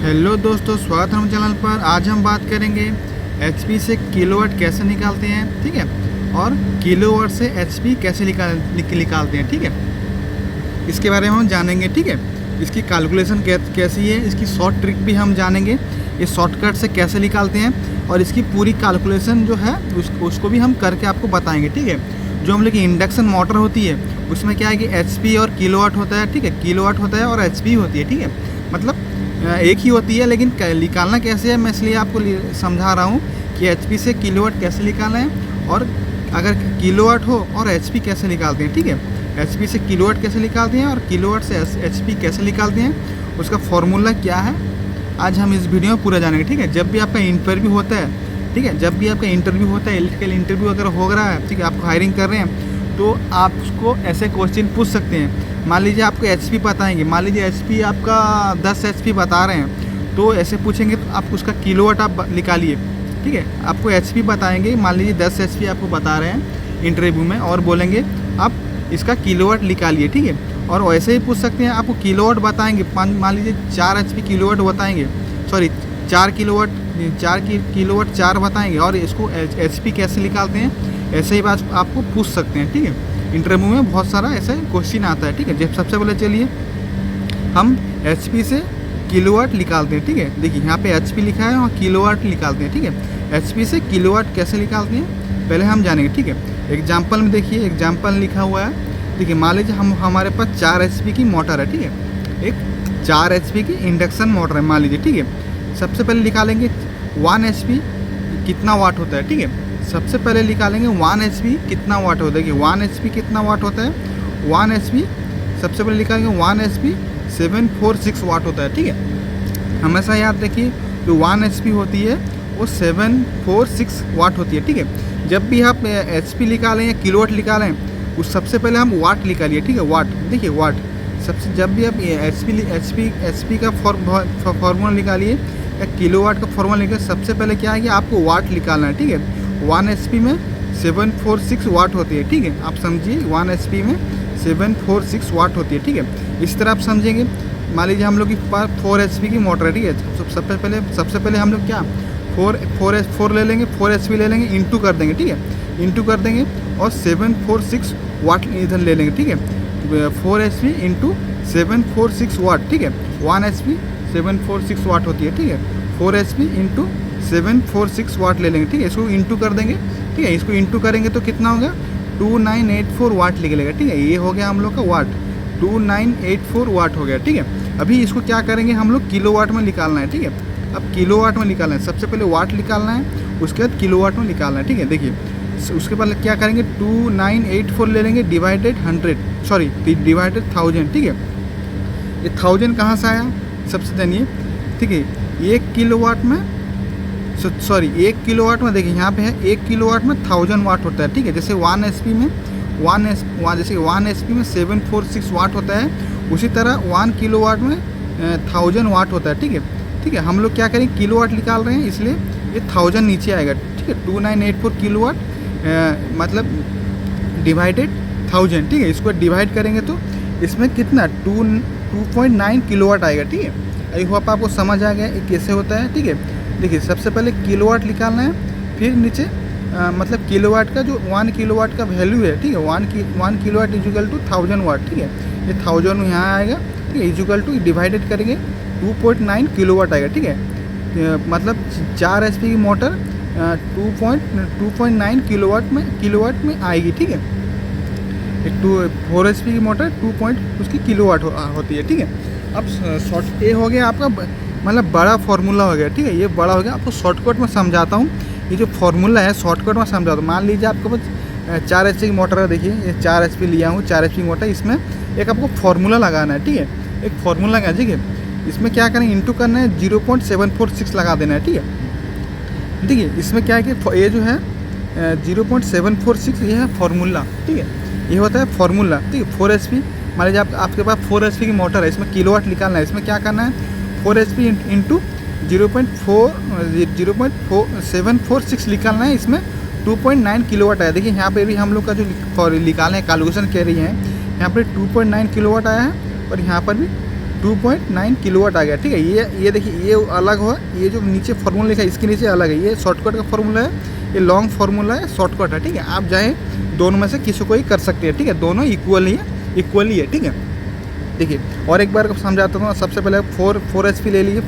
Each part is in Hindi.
हेलो दोस्तों, स्वागत है हम चैनल पर। आज हम बात करेंगे एचपी से किलोवाट कैसे निकालते हैं, ठीक है, और किलोवाट से एचपी कैसे निकालते हैं, ठीक है। इसके बारे में हम जानेंगे, ठीक है। इसकी कैलकुलेशन कैसी है, इसकी शॉर्ट ट्रिक भी हम जानेंगे, ये शॉर्टकट से कैसे निकालते हैं, और इसकी पूरी कैलकुलेशन जो है उसको भी हम करके आपको बताएंगे, ठीक है। जो हम लोग की इंडक्शन मोटर होती है उसमें क्या है कि एचपी और किलोवाट होता है, ठीक है। किलोवाट होता है और एचपी होती है, ठीक है। मतलब एक ही होती है, लेकिन निकालना कैसे है मैं इसलिए आपको समझा रहा हूँ कि एचपी से किलोवाट कैसे निकालना है, और अगर किलोवाट हो और एचपी कैसे निकालते हैं, ठीक है। एचपी से किलोवाट कैसे निकालते हैं और किलोवाट से एचपी कैसे निकालते हैं, उसका फॉर्मूला क्या है, आज हम इस वीडियो में पूरा जानेंगे, ठीक है। जब भी आपका इंटरव्यू होता है, ठीक है, जब भी आपका इंटरव्यू होता है, इलेक्ट्रिकल इंटरव्यू अगर हो रहा है, ठीक है, आपको हायरिंग कर रहे हैं, तो आप उसको ऐसे क्वेश्चन पूछ सकते हैं। मान लीजिए आपको एचपी बताएंगे, मान लीजिए एचपी आपका 10 एचपी बता रहे हैं, तो ऐसे पूछेंगे तो आप उसका किलोवाट आप निकालिए, ठीक है। आपको एचपी बताएंगे, मान लीजिए 10 एचपी आपको बता रहे हैं इंटरव्यू में, और बोलेंगे आप इसका किलोवाट निकालिए, ठीक है। और वैसे ही पूछ सकते हैं, आपको किलोवाट बताएंगे, मान लीजिए 4 एचपी किलोवाट बताएंगे, सॉरी 4 किलोवाट 4 बताएंगे, और इसको एचपी कैसे निकालते हैं, ऐसे ही बात आपको पूछ सकते हैं, ठीक है। इंटरव्यू में बहुत सारा ऐसा क्वेश्चन आता है, ठीक है। जब सबसे पहले चलिए हम एचपी से किलोवाट निकालते हैं, ठीक है। देखिए यहाँ पे एचपी लिखा है और किलोवाट निकालते हैं, ठीक है। एचपी से किलोवाट कैसे निकालते हैं पहले हम जानेंगे, ठीक है। एग्जाम्पल में देखिए, एग्जाम्पल लिखा हुआ है, देखिए मान लीजिए हमारे पास 4 एचपी की मोटर है, ठीक है। एक 4 एचपी की इंडक्शन मोटर है मान लीजिए, ठीक है। सबसे पहले निकालेंगे 1 एचपी कितना वाट होता है, ठीक है। सबसे पहले निकालेंगे 1 एचपी कितना वाट होता है, कि 1 एचपी कितना वाट होता है। 1 एचपी सबसे पहले निकालेंगे 1 एचपी 746 वाट होता है, ठीक है। हमेशा याद रखिए जो 1 एचपी होती है वो 746 वाट होती है, ठीक है। जब भी आप एचपी निकालें या किलोवाट निकालें, उस सबसे पहले हम वाट निकालिए, ठीक है। वाट देखिए, वाट सबसे, जब भी आप एचपी का फॉर्मूला निकालिए या किलोवाट का फॉर्मूला निकालिए, सबसे पहले क्या है कि आपको वाट निकालना है, ठीक है। 1 एचपी में 746 वाट होती है, ठीक है। आप समझिए 1 एचपी में 746 वाट होती है, ठीक है। इस तरह आप समझेंगे। मान लीजिए हम लोग के पास 4 एचपी की मोटर है, ठीक है। सबसे पहले हम लोग क्या 4 ले लेंगे, 4 एचपी ले लेंगे, इंटू कर देंगे, ठीक है। इंटू कर देंगे और 746 वाट इधर ले लेंगे, ठीक है। 4 एचपी इंटू 746 वाट, ठीक है। 1 एचपी 746 वाट होती है, ठीक है। 4 एचपी इंटू 746 वाट ले लेंगे, ठीक है। इसको इंटू कर देंगे, ठीक है। इसको इंटू करेंगे तो कितना होगा 2984 वाट निकलेगा, ठीक है। ये हो गया हम लोग का वाट, 2984 वाट हो गया, ठीक है। अभी इसको क्या करेंगे हम लोग किलोवाट में निकालना है, ठीक है। अब किलोवाट में निकालना है, सबसे पहले वाट निकालना है, उसके बाद किलोवाट में निकालना है, ठीक है। देखिए उसके बाद क्या करेंगे 2984 ले लेंगे डिवाइडेड 1000, ठीक है। ये 1000 कहाँ से आया सबसे जानिए, ठीक है। 1 किलोवाट में, सॉरी 1 किलोवाट में देखिए यहाँ पे है 1 किलोवाट में 1000 वाट होता है, ठीक है। जैसे 1 एचपी में 1 एचपी में 746 वाट होता है, उसी तरह 1 किलोवाट में 1000 वाट होता है, ठीक है। ठीक है, हम लोग क्या करेंगे किलोवाट निकाल रहे हैं, इसलिए ये 1000 नीचे आएगा, ठीक है। 2984 किलोवाट मतलब डिवाइडेड 1000, ठीक है। इसको डिवाइड करेंगे तो इसमें कितना 2.9 किलोवाट आएगा, ठीक है। आई होप आपको समझ आ गया ये कैसे होता है, ठीक है। देखिए सबसे पहले किलोवाट निकालना है, फिर नीचे मतलब किलोवाट का जो 1 किलोवाट का वैल्यू है, ठीक है। 1 किलोवाट इजुकल टू 1000 वाट, ठीक है। ये 1000 यहाँ आएगा, ठीक है, इजुकल टू डिवाइडेड करेंगे 2.9 किलोवाट आएगा, ठीक है। मतलब 4 एचपी की मोटर 2.9 किलोवाट में आएगी, ठीक है। 4 एचपी की मोटर 2 उसकी किलोवाट होती है, ठीक है। अब शॉर्ट ये हो गया आपका मतलब बड़ा फार्मूला हो गया, ठीक है। ये बड़ा हो गया, आपको शॉर्टकट में समझाता हूँ। ये जो फार्मूला है शॉर्टकट में समझाता हूँ। मान लीजिए आपके पास 4 एचपी की मोटर है, देखिए ये 4 एचपी लिया हूँ, 4 एचपी मोटर, इसमें एक आपको फार्मूला लगाना है, ठीक है। एक फार्मूला लगाना, ठीक है। इसमें क्या करें इंटू करना है, 0.746 लगा देना है, ठीक है। ठीक है, इसमें क्या है कि ये जो है 0.746 ये है फार्मूला, ठीक है। ये होता है फार्मूला, ठीक है। 4 एचपी मान लीजिए आपके पास 4 एचपी की मोटर है, इसमें किलोवाट निकालना है। इसमें क्या करना है 4 एचपी इंटू 0.746 निकालना है। इसमें 2.9 किलोवाट आया, देखिए यहाँ पे भी हम लोग का जो निकालने कैलकुलेशन कह रही है, यहाँ पर 2.9 किलोवाट आया है और यहाँ पर भी 2.9 किलोवाट आ गया, ठीक है। ये देखिए, ये अलग हो, ये जो नीचे फार्मूला लिखा है इसके नीचे अलग है, ये शॉर्टकट का फार्मूला है, ये लॉन्ग फार्मूला है, शॉर्टकट है, ठीक है। आप चाहे दोनों में से किसी को ही कर सकते हैं, ठीक है, दोनों इक्वली है, ठीक है। देखिए और एक बार समझाता हूँ। सबसे पहले 4 HP ले लीजिए,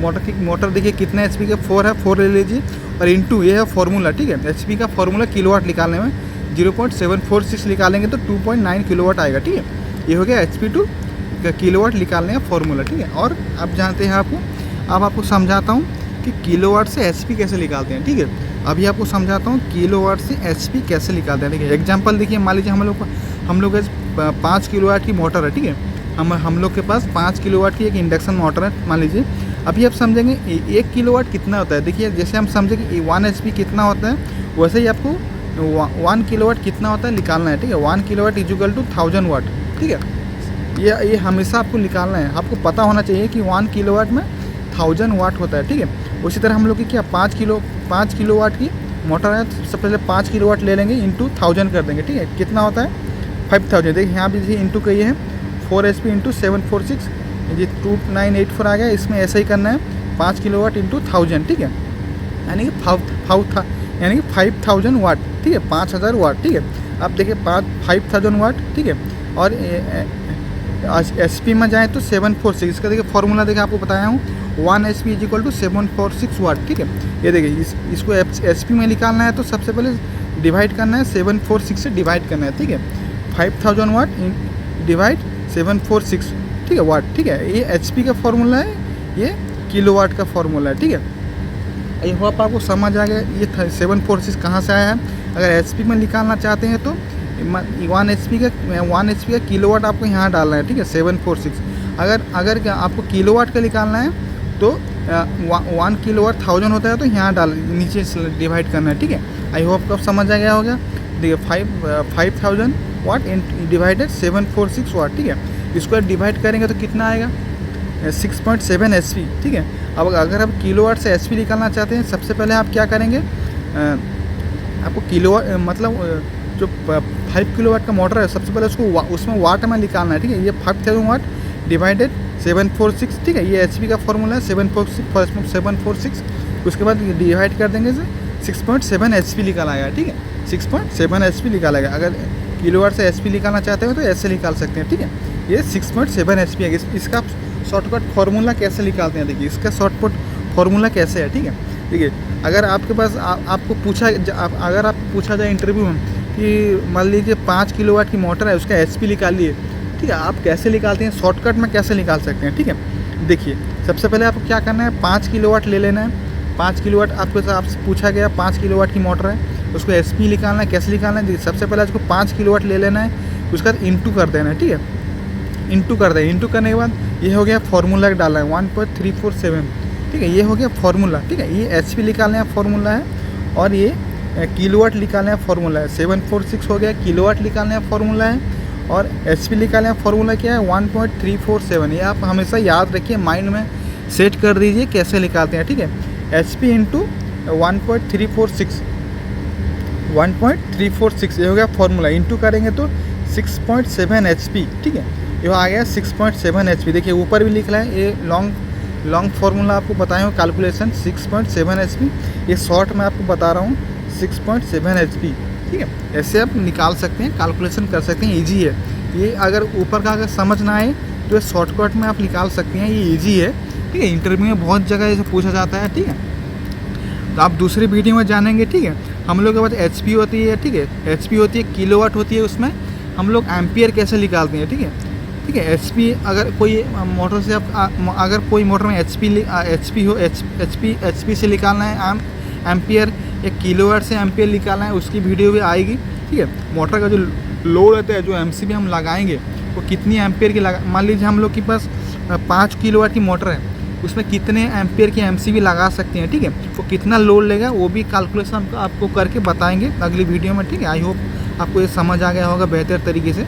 मोटर देखिए कितने HP का 4 है, 4 ले लीजिए और इंटू ये है फार्मूला, ठीक है। HP का फार्मूला किलोवाट निकालने में 0.746 निकालेंगे तो 2.9 किलोवाट आएगा, ठीक है। ये हो गया HP टू किलोवाट निकालने का फार्मूला, ठीक है। और अब जानते हैं आपको समझाता हूँ कि किलोवाट से HP कैसे निकालते हैं, ठीक है। अभी आपको समझाता हूँ किलोवाट से HP कैसे निकालते हैं, ठीक है। एग्जाम्पल देखिए, मान लीजिए हम लोग 5 किलोवाट की मोटर है, ठीक है। हम लोग के पास 5 किलोवाट की एक इंडक्शन मोटर है, मान लीजिए। अभी आप समझेंगे 1 किलोवाट कितना होता है। देखिए जैसे हम समझे कि 1 HP कितना होता है, वैसे ही आपको 1 किलोवाट कितना होता है निकालना है, ठीक है। 1 किलोवाट इक्वल टू 1000 वाट, ठीक है। ये हमेशा आपको निकालना है। आपको पता होना चाहिए कि 1 किलोवाट में 1000 वाट होता है, ठीक है। उसी तरह हम लोग की क्या 5 किलोवाट की मोटर है, सबसे पहले 5 किलोवाट ले लेंगे, इंटू 1000 कर देंगे, ठीक है। कितना होता है 5000। देखिए यहाँ भी इंटू कही है 4 HP इंटू 746, ये 2984 आ गया। इसमें ऐसा ही करना है 5 किलोवाट इंटू 1000, ठीक है, यानी कि 5000 वाट, ठीक है, 5000 वाट, ठीक है। अब देखिए 5000 वाट, ठीक है। और HP में जाए तो 746, इसका देखिए फार्मूला देखिए आपको बताया हूँ 1 HP इक्वल टू 746 वाट, ठीक है। ये देखिए इसको HP में निकालना है तो सबसे पहले डिवाइड करना है, 746 से डिवाइड करना है, ठीक है। 5000 वाट डिवाइड 746, ठीक है, वाट, ठीक है। ये HP का फार्मूला है, ये किलोवाट का फार्मूला है, ठीक है। आई होप आपको समझ आ गया ये 746 कहाँ से आया है। अगर HP में निकालना चाहते हैं तो 1 HP का किलोवाट आपको यहाँ डालना है, ठीक है, 746। अगर आपको किलोवाट का निकालना है तो 1 किलोवाट 1000 होता है तो यहाँ नीचे डिवाइड करना है, ठीक है। आई होप आपको समझ आ गया होगा। देखिए 5000 वाट डिवाइडेड 746 वाट, ठीक है। इसको डिवाइड करेंगे तो कितना आएगा 6.7 HP, ठीक है। अब अगर आप किलोवाट से HP निकालना चाहते हैं, सबसे पहले आप क्या करेंगे, आपको किलोवाट मतलब जो 5 किलोवाट का मोटर है, सबसे पहले उसमें वाट में निकालना है, ठीक है। ये 5000 वाट डिवाइडेड 746, ठीक है, ये HP का फार्मूला है 746। उसके बाद डिवाइड कर देंगे 6.7 HP निकाला आएगा, ठीक है, 6.7 HP निकाला आएगा। अगर किलोवाट से HP निकालना चाहते हो तो ऐसे निकाल सकते हैं, ठीक है। ये 6.7 HP है। इसका शॉर्टकट फार्मूला कैसे निकालते हैं, देखिए इसका शॉर्टकट फार्मूला कैसे है, ठीक है। देखिए अगर आपके पास आपको पूछा जाए इंटरव्यू में कि मान लीजिए 5 किलोवाट की मोटर है, उसका HP निकालिए, ठीक है, आप कैसे निकालते हैं, शॉर्टकट में कैसे निकाल सकते हैं, ठीक है। देखिए सबसे पहले आपको क्या करना है, 5 किलोवाट ले लेना है। 5 किलोवाट आपसे पूछा गया 5 किलोवाट की मोटर है, उसको HP निकालना है। कैसे निकालना है, सबसे पहले आपको 5 किलोवाट ले लेना है, उसका इंटू कर देना है, ठीक है। इंटू कर दें, इंटू करने के बाद ये हो गया फार्मूला डालना है 1.347, ठीक है, ये हो गया फार्मूला, ठीक है। ये HP निकालने का फार्मूला है और ये किलोवाट निकालने का फार्मूला है। 746 हो गया, किलोवाट निकालने का फार्मूला है और HP निकालने का फार्मूला क्या है 1.347। ये आप हमेशा याद रखिए, माइंड में सेट कर दीजिए कैसे निकालते हैं, ठीक है। HP इंटू 1.346 ये हो गया फार्मूला, इंटू करेंगे तो 6.7 HP, ठीक है, ये आ गया 6.7 HP। देखिए ऊपर भी लिख रहा है, ये लॉन्ग फार्मूला आपको बताया हूँ कैलकुलेशन 6.7 HP। ये शॉर्ट में आपको बता रहा हूँ 6.7 HP, ठीक है। ऐसे आप निकाल सकते हैं, कैलकुलेशन कर सकते हैं, ईजी है ये। अगर ऊपर का अगर समझ ना आए तो शॉर्टकट में आप निकाल सकते हैं, ये ईजी है, ठीक है। इंटरव्यू में बहुत जगह ऐसे पूछा जाता है, ठीक है। तो आप दूसरी वीडियो में जानेंगे, ठीक है। हम लोग के पास HP होती है, ठीक है, HP होती है, किलोवाट होती है, उसमें हम लोग एम्पियर कैसे निकालते हैं, ठीक है। HP अगर कोई मोटर से अगर कोई मोटर में HP से निकालना है एम्पियर, या किलोवाट से एम्पियर निकालना है, उसकी वीडियो भी आएगी, ठीक है। मोटर का जो लोड रहता है, जो MCB हम लगाएंगे वो कितनी एम्पियर की मान लीजिए हम लोग के पास 5 किलोवाट की मोटर है, उसमें कितने एम्पियर की MCB लगा सकते हैं, ठीक है। वो कितना लोड लेगा वो भी कैलकुलेशन आपको करके बताएंगे अगली वीडियो में, ठीक है। आई होप आपको ये समझ आ गया होगा बेहतर तरीके से।